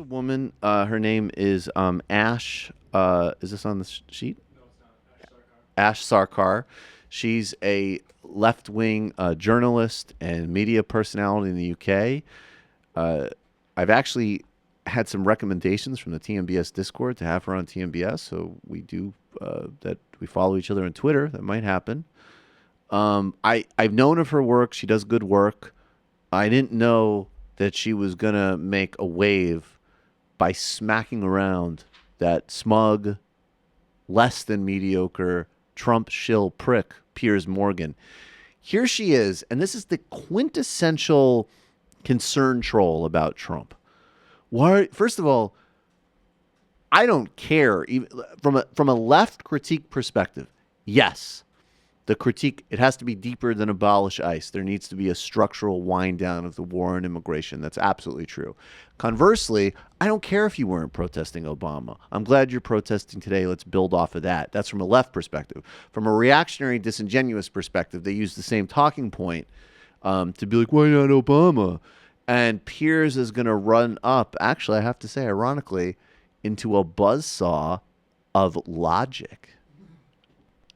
a woman. Her name is Ash. Is this on the sheet? No, it's not. Ash Sarkar. She's a left-wing journalist and media personality in the UK. I've actually had some recommendations from the TMBS Discord to have her on TMBS, so we do that. We follow each other on Twitter. That might happen. I've known of her work. She does good work. I didn't know that she was going to make a wave by smacking around that smug, less than mediocre Trump shill prick, Piers Morgan. Here she is, and this is the quintessential concern troll about Trump. Why? First of all, I don't care. Even from a left critique perspective, yes. The critique, it has to be deeper than abolish ICE. There needs to be a structural wind down of the war on immigration. That's absolutely true. Conversely, I don't care if you weren't protesting Obama. I'm glad you're protesting today. Let's build off of that. That's from a left perspective. From a reactionary, disingenuous perspective, they use the same talking point to be like, why not Obama? And Piers is going to run up, actually, I have to say, ironically, into a buzzsaw of logic.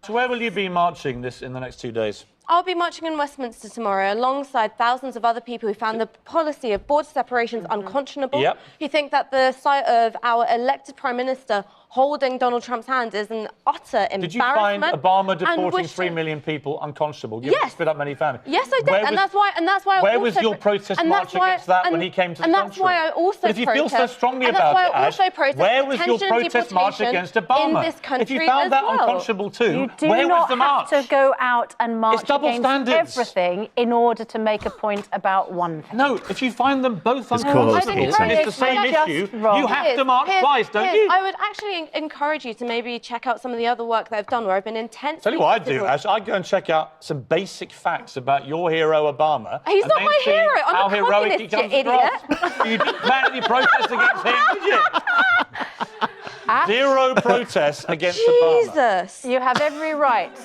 So where will you be marching in the next 2 days? I'll be marching in Westminster tomorrow alongside thousands of other people who found the policy of border separations unconscionable, who think that the sight of our elected Prime Minister holding Donald Trump's hand is an utter embarrassment. Did you find Obama deporting 3 million people unconscionable? You haven't split up many families. Yes, I did, and that's why. Where was your protest march against that when he came to the country? And that's why I also But if you feel so strongly about it, Ash, where was your protest march against Obama? In this country if you found that unconscionable too, where was the march? You do not have to go out and march against standards. everything in order to make a point about one thing. No, if you find them both unconscionable and it's the same issue, you have to march twice, don't you? I would actually encourage you to maybe check out some of the other work that I've done where I've been intensely... Tell you what I'd do, Ash, I'd go and check out some basic facts about your hero, Obama. He's not my hero. I'm a communist, you idiot. You didn't plan any protests against him, did you? Zero protests against Obama. Jesus. You have every right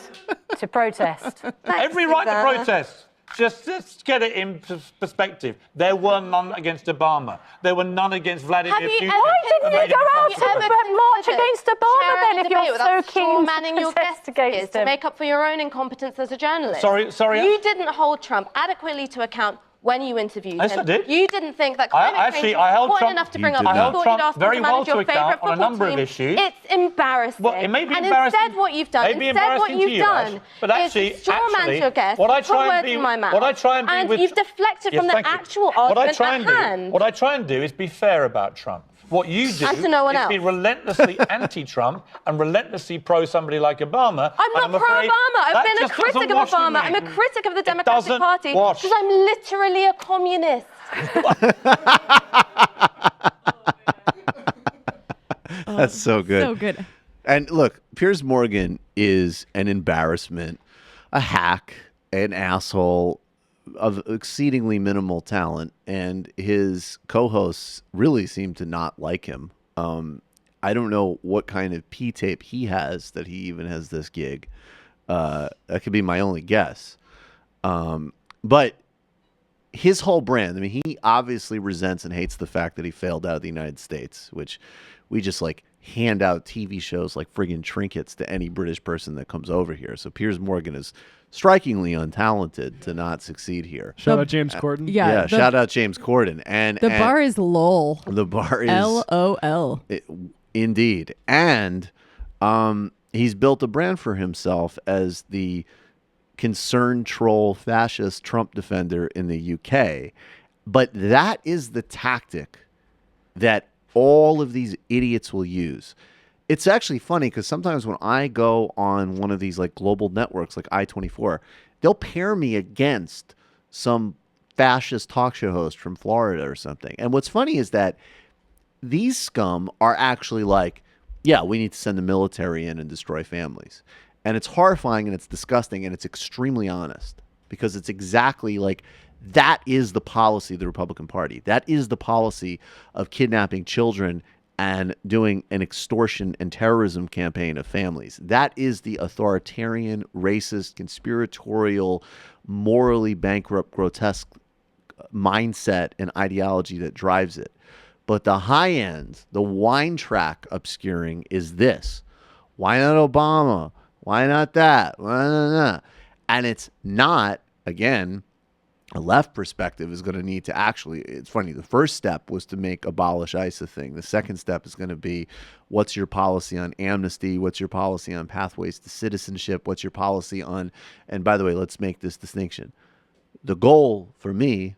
to protest. Every right to protest. Just get it in perspective. There were none against Obama. There were none against Vladimir Putin. Why didn't you go out and march against Obama then if you're so keen manning to your protest against him? to make up for your own incompetence as a journalist? Sorry. You didn't hold Trump adequately to account when you interviewed him. Yes, I did. You didn't think that climate change was important enough to bring up. I held Trump asked very him well to to manage your account favourite on a number football of team. issues. It's embarrassing. Well, it may be and embarrassing. instead what you've done, But actually, is strawman your guest, what I put try words and be, in my mouth, what I try and be and with, you've deflected from the actual argument at hand. What I try and do is be fair about Trump. What you do And to no one is else. be relentlessly anti-Trump and relentlessly pro somebody like Obama. I'm not pro-Obama. I've been a critic of Obama. I'm a critic of the Democratic Party because I'm literally a communist. That's so good. So good. And look, Piers Morgan is an embarrassment, a hack, an asshole of exceedingly minimal talent, and his co-hosts really seem to not like him. I don't know what kind of P-tape he has that he even has this gig. That could be my only guess. But his whole brand, I mean, he obviously resents and hates the fact that he failed out of the United States, which we just like hand out TV shows like friggin' trinkets to any British person that comes over here. So Piers Morgan is strikingly untalented to not succeed here. Shout out James Corden. Yeah, shout out James Corden. And the bar is lol. The bar is LOL. Indeed. And he's built a brand for himself as the concerned troll fascist Trump defender in the UK. But that is the tactic that all of these idiots will use. It's actually funny because sometimes when I go on one of these like global networks like I-24, they'll pair me against some fascist talk show host from Florida or something. And what's funny is that these scum are actually like, yeah, we need to send the military in and destroy families. And it's horrifying and it's disgusting and it's extremely honest because it's exactly like that is the policy of the Republican Party. That is the policy of kidnapping children and doing an extortion and terrorism campaign of families. That is the authoritarian, racist, conspiratorial, morally bankrupt, grotesque mindset and ideology that drives it. But the high end, the wine track obscuring is this. Why not Obama? Why not that? Why not? And it's not, again, a left perspective is going to need to actually, it's funny, the first step was to make abolish ICE a thing. The second step is going to be, what's your policy on amnesty? What's your policy on pathways to citizenship? What's your policy on, and by the way, let's make this distinction. The goal for me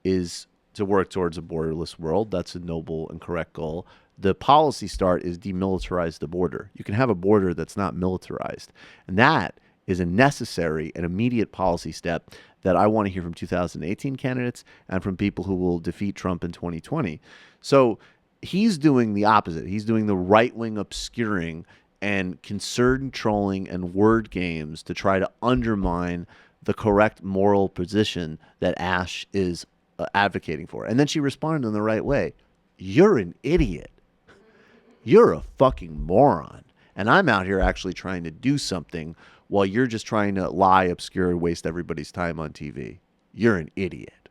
is to work towards a borderless world. That's a noble and correct goal. The policy start is demilitarize the border. You can have a border that's not militarized. And that is a necessary and immediate policy step that I want to hear from 2018 candidates and from people who will defeat Trump in 2020. So he's doing the opposite. He's doing the right-wing obscuring and concerned trolling and word games to try to undermine the correct moral position that Ash is advocating for. And then she responded in the right way. You're an idiot. You're a fucking moron. And I'm out here actually trying to do something while you're just trying to lie, obscure, and waste everybody's time on TV. You're an idiot.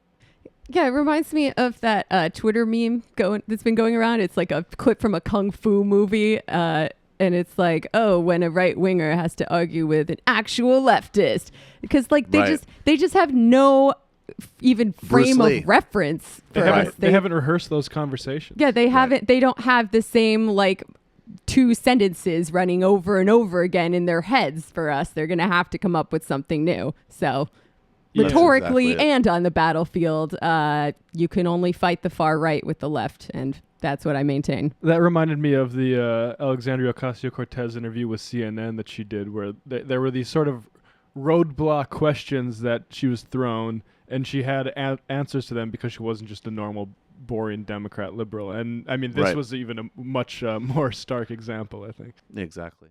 Yeah, it reminds me of that Twitter meme that's been going around. It's like a clip from a kung fu movie. And it's like, oh, when a right winger has to argue with an actual leftist, because like they just have no even frame of reference. They haven't rehearsed those conversations. Yeah, they haven't. They don't have the same like two sentences running over and over again in their heads for us. They're going to have to come up with something new. So rhetorically and on the battlefield, you can only fight the far right with the left, and that's what I maintain. That reminded me of the Alexandria Ocasio-Cortez interview with CNN that she did, where there were these sort of roadblock questions that she was thrown, and she had answers to them because she wasn't just a normal, boring Democrat liberal. And I mean, this was even a much more stark example, I think. Exactly.